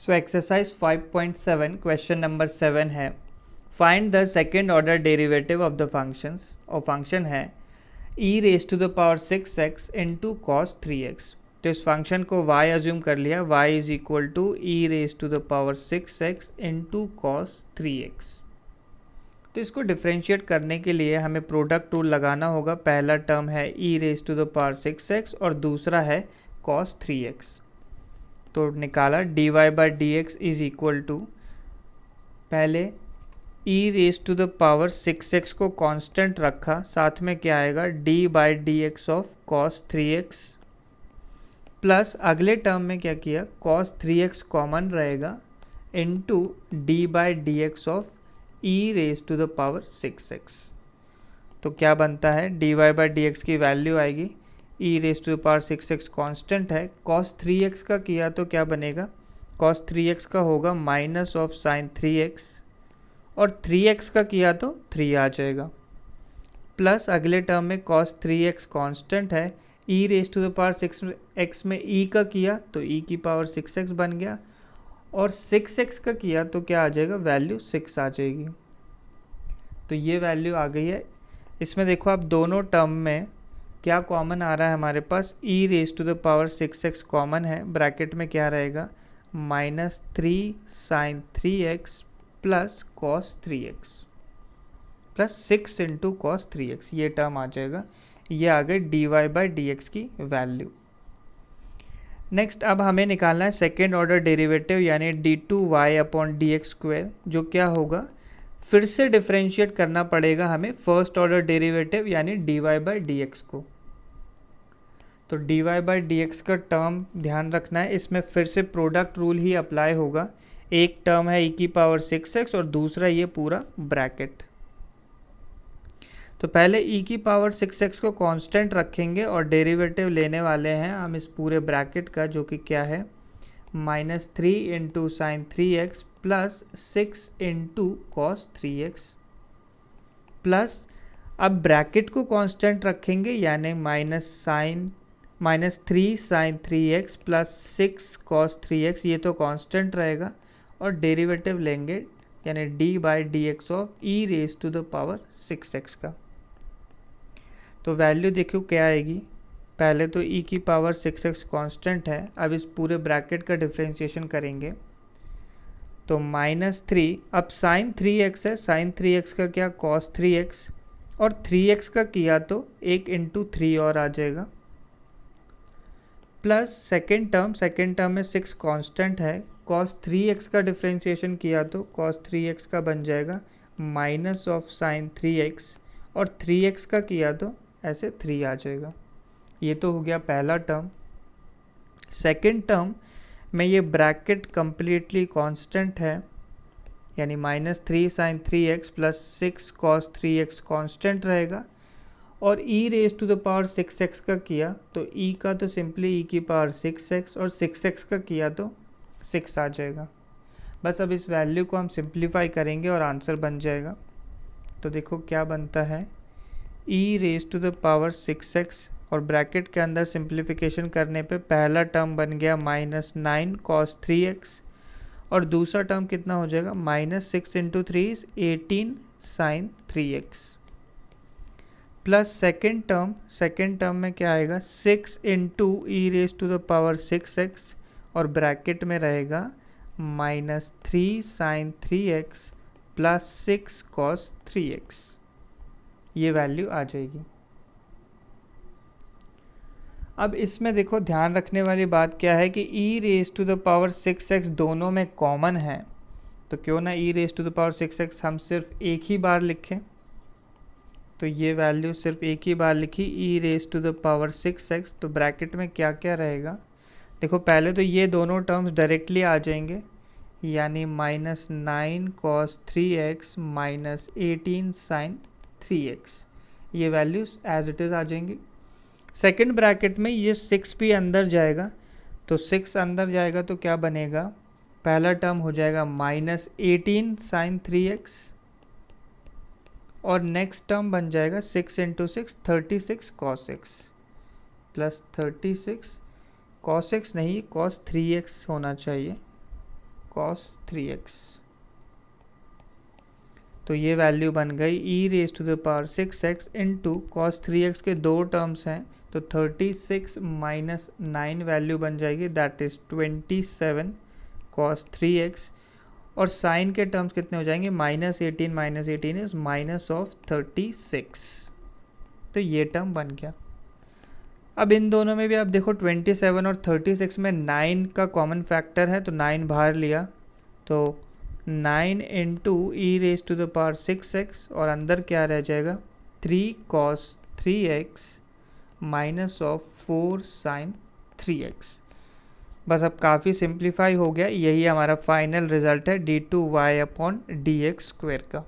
So exercise 5.7 question number 7 है, find the second order derivative of the functions. और function है e raise to the power 6x into cos 3x। तो इस function को y assume कर लिया, y is equal to e raise to the power 6x into cos 3x। तो इसको differentiate करने के लिए हमें प्रोडक्ट रूल लगाना होगा। पहला टर्म है e raise to the power 6x और दूसरा है कॉस 3x। तो निकाला dy by d x is equal to, पहले e raise to the power 6x को कांस्टेंट रखा, साथ में क्या आएगा d by d x of cos 3x, plus अगले टर्म में क्या किया, कॉस 3x कॉमन रहेगा into d by d x of e raise to the power 6x। तो क्या बनता है, dy बाई डी एक्स की वैल्यू आएगी e raise to the power 6x constant है, cos 3x का किया तो क्या बनेगा, cos 3x का होगा माइनस ऑफ साइन 3x, और 3x का किया तो 3 आ जाएगा, प्लस अगले टर्म में cos 3x कॉन्स्टेंट है, e raise to the power 6x में e का किया तो e की पावर 6x बन गया, और 6x का किया तो क्या आ जाएगा, वैल्यू 6 आ जाएगी। तो ये वैल्यू आ गई है। इसमें देखो आप दोनों टर्म में क्या कॉमन आ रहा है हमारे पास, e raise to the power 6x common है, ब्रैकेट में क्या रहेगा minus 3 sine 3x plus cos 3x plus 6 into cos 3x, ये टर्म आ जाएगा। ये आ गई dy बाई डी एक्स की वैल्यू। नेक्स्ट अब हमें निकालना है सेकेंड ऑर्डर डेरिवेटिव यानी d2y upon D x square, जो क्या होगा, फिर से डिफ्रेंशिएट करना पड़ेगा हमें फर्स्ट ऑर्डर डेरिवेटिव यानी dy बाई डी एक्स को। तो dy बाई डी एक्स का टर्म ध्यान रखना है, इसमें फिर से प्रोडक्ट रूल ही अप्लाई होगा। एक टर्म है e की पावर 6x और दूसरा ये पूरा ब्रैकेट। तो पहले e की पावर 6x को कांस्टेंट रखेंगे और डेरिवेटिव लेने वाले हैं हम इस पूरे ब्रैकेट का, जो कि क्या है minus 3 into sine 3x plus 6 into cos 3x, plus अब ब्रैकेट को कांस्टेंट रखेंगे यानी minus 3 sine 3x plus 6 cos 3x, ये तो कांस्टेंट रहेगा, और डेरिवेटिव लेंगे यानी d by d x of e raise to the power 6x का। तो वैल्यू देखो क्या आएगी, पहले तो e की पावर 6x कांस्टेंट है, अब इस पूरे ब्रैकेट का डिफ्रेंशिएशन करेंगे तो माइनस 3, अब साइन 3x है, साइन 3x का क्या कॉस 3x, और 3x का किया तो 1 इंटू 3 और आ जाएगा, प्लस सेकेंड टर्म में 6 कांस्टेंट है, cos 3x का डिफ्रेंशिएशन किया तो cos 3x का बन जाएगा माइनस ऑफ साइन 3x, और 3x का किया तो ऐसे 3 आ जाएगा। ये तो हो गया पहला टर्म। सेकेंड टर्म में ये ब्रैकेट कम्प्लीटली कांस्टेंट है, यानी minus 3 sine 3x plus 6 cos 3x constant रहेगा, और e raise to the power 6x का किया तो e का तो सिंपली e की पावर 6x, और 6x का किया तो 6 आ जाएगा। बस अब इस वैल्यू को हम सिंप्लीफाई करेंगे और आंसर बन जाएगा। तो देखो क्या बनता है, e raise to the power 6x, और ब्रैकेट के अंदर सिंप्लीफिकेशन करने पे पहला टर्म बन गया माइनस 9 cos 3x, और दूसरा टर्म कितना हो जाएगा minus 6 into 3 is 18 sine 3x, plus second term में क्या आएगा 6 into e raise to the power 6x, और ब्रैकेट में रहेगा minus 3 sine 3x plus 6 cos 3x, ये वैल्यू आ जाएगी। अब इसमें देखो ध्यान रखने वाली बात क्या है कि e raise to the power 6x दोनों में कॉमन है, तो क्यों ना e raise to the power 6x हम सिर्फ एक ही बार लिखें। तो ये वैल्यू सिर्फ एक ही बार लिखी e raise to the power 6x, तो ब्रैकेट में क्या क्या रहेगा, देखो पहले तो ये दोनों टर्म्स डायरेक्टली आ जाएंगे, यानी minus 9 cos 3x minus 18 sine 3x, ये वैल्यूज एज इट इज़ आ जाएंगी। सेकंड ब्रैकेट में ये 6 भी अंदर जाएगा, तो 6 अंदर जाएगा तो क्या बनेगा, पहला टर्म हो जाएगा माइनस 18 साइन 3x, और नेक्स्ट टर्म बन जाएगा 6 into 6 36 cos x plus 36 cos x नहीं cos 3x होना चाहिए, कॉस 3x। तो ये वैल्यू बन गई e raise to the power 6x into cos 3x के दो टर्म्स हैं, तो 36 माइनस 9 वैल्यू बन जाएगी, दैट इज 27 कॉस 3x। और साइन के टर्म्स कितने हो जाएंगे, -18 इज माइनस ऑफ 36। तो ये टर्म बन गया। अब इन दोनों में भी आप देखो 27 और 36 में 9 का कॉमन फैक्टर है, तो 9 बाहर लिया, तो 9 into e raise to the power 6x, और अंदर क्या रह जाएगा 3 cos 3x minus of 4 sign 3x। बस अब काफ़ी सिंप्लीफाई हो गया। यही हमारा फाइनल रिजल्ट है d2y अपॉन dx स्क्वायर का।